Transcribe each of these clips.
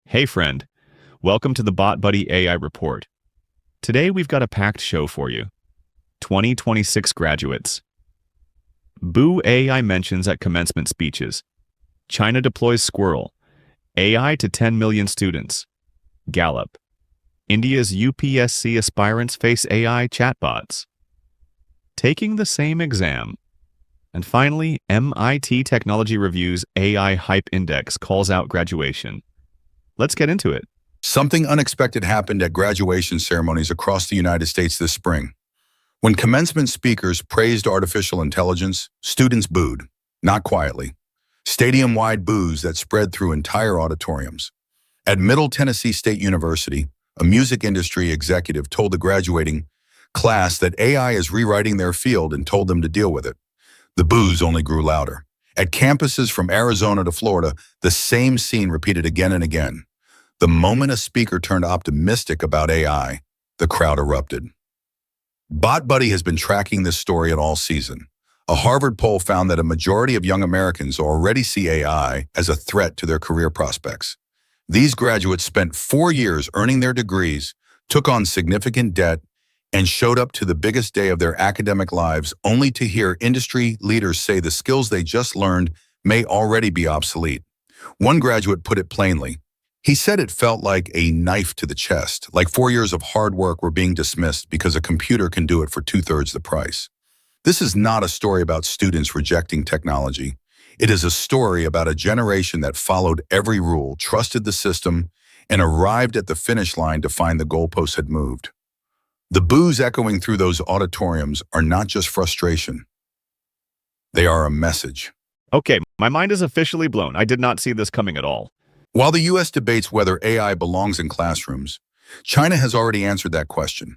Hey friend, welcome to the BotBuhdy AI report. Today we've got a packed show for you. 2026 graduates. Boo AI mentions at commencement speeches. China deploys Squirrel. AI to 10 million students. Gallup. India's UPSC aspirants face AI chatbots. Taking the same exam. And finally, MIT Technology Review's AI Hype Index calls out graduation. Let's get into it. Something unexpected happened at graduation ceremonies across the United States this spring. When commencement speakers praised artificial intelligence, students booed, not quietly. Stadium-wide boos that spread through entire auditoriums. At Middle Tennessee State University, a music industry executive told the graduating class that AI is rewriting their field and told them to deal with it. The boos only grew louder. At campuses from Arizona to Florida, the same scene repeated again and again. The moment a speaker turned optimistic about AI, the crowd erupted. BotBuhdy has been tracking this story all season. A Harvard poll found that a majority of young Americans already see AI as a threat to their career prospects. These graduates spent 4 years earning their degrees, took on significant debt, and showed up to the biggest day of their academic lives only to hear industry leaders say the skills they just learned may already be obsolete. One graduate put it plainly. He said it felt like a knife to the chest, like 4 years of hard work were being dismissed because a computer can do it for 2/3 the price. This is not a story about students rejecting technology. It is a story about a generation that followed every rule, trusted the system, and arrived at the finish line to find the goalposts had moved. The boos echoing through those auditoriums are not just frustration. They are a message. Okay, my mind is officially blown. I did not see this coming at all. While the U.S. debates whether AI belongs in classrooms, China has already answered that question.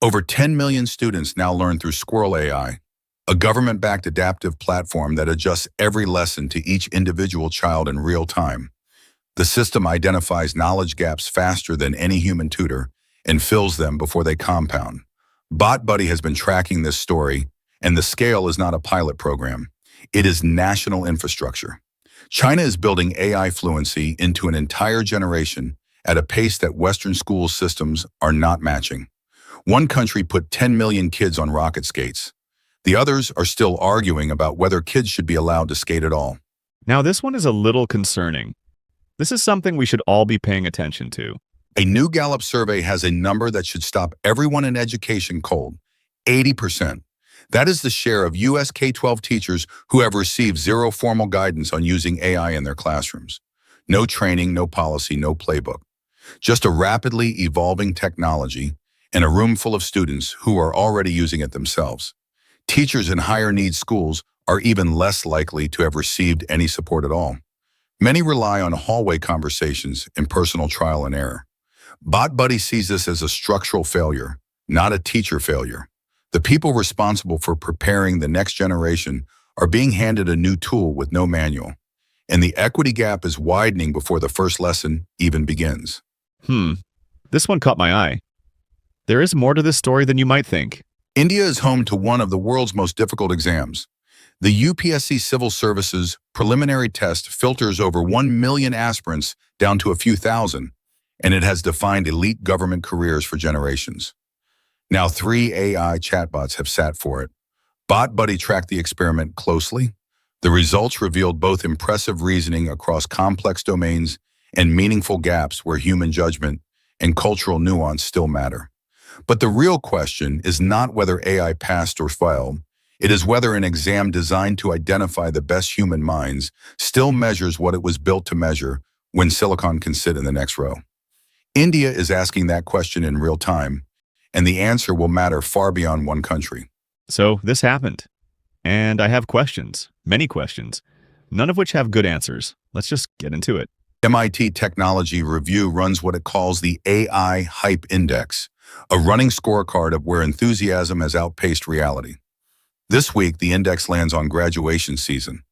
Over 10 million students now learn through Squirrel AI, a government-backed adaptive platform that adjusts every lesson to each individual child in real time. The system identifies knowledge gaps faster than any human tutor and fills them before they compound. BotBuhdy has been tracking this story, and the scale is not a pilot program. It is national infrastructure. China is building AI fluency into an entire generation at a pace that Western school systems are not matching. One country put 10 million kids on rocket skates. The others are still arguing about whether kids should be allowed to skate at all. Now this one is a little concerning. This is something we should all be paying attention to. A new Gallup survey has a number that should stop everyone in education cold: 80%. That is the share of U.S. K-12 teachers who have received zero formal guidance on using AI in their classrooms. No training, no policy, no playbook. Just a rapidly evolving technology and a room full of students who are already using it themselves. Teachers in higher needs schools are even less likely to have received any support at all. Many rely on hallway conversations and personal trial and error. BotBuhdy sees this as a structural failure, not a teacher failure. The people responsible for preparing the next generation are being handed a new tool with no manual, and the equity gap is widening before the first lesson even begins. This one caught my eye. There is more to this story than you might think. India is home to one of the world's most difficult exams. The UPSC Civil Services preliminary test filters over 1 million aspirants down to a few thousand, and it has defined elite government careers for generations. Now 3 AI chatbots have sat for it. BotBuhdy tracked the experiment closely. The results revealed both impressive reasoning across complex domains and meaningful gaps where human judgment and cultural nuance still matter. But the real question is not whether AI passed or failed. It is whether an exam designed to identify the best human minds still measures what it was built to measure when silicon can sit in the next row. India is asking that question in real time, and the answer will matter far beyond one country. So this happened. And I have questions, many questions, none of which have good answers. Let's just get into it. MIT Technology Review runs what it calls the AI Hype Index, a running scorecard of where enthusiasm has outpaced reality. This week, the index lands on graduation season.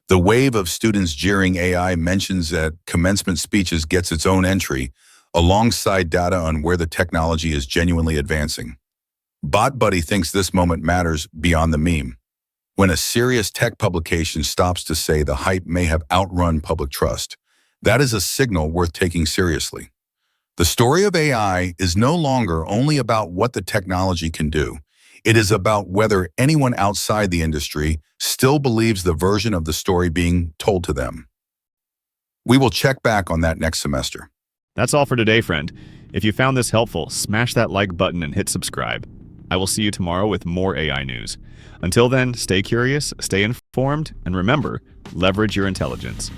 The wave of students jeering AI mentions that commencement speeches gets its own entry, alongside data on where the technology is genuinely advancing. BotBuhdy thinks this moment matters beyond the meme. When a serious tech publication stops to say the hype may have outrun public trust, That is a signal worth taking seriously. The story of AI is no longer only about what the technology can do. It is about whether anyone outside the industry still believes the version of the story being told to them. We will check back on that next semester. That's all for today, friend. If you found this helpful, smash that like button and hit subscribe. I will see you tomorrow with more AI news. Until then, stay curious, stay informed, and remember, leverage your intelligence.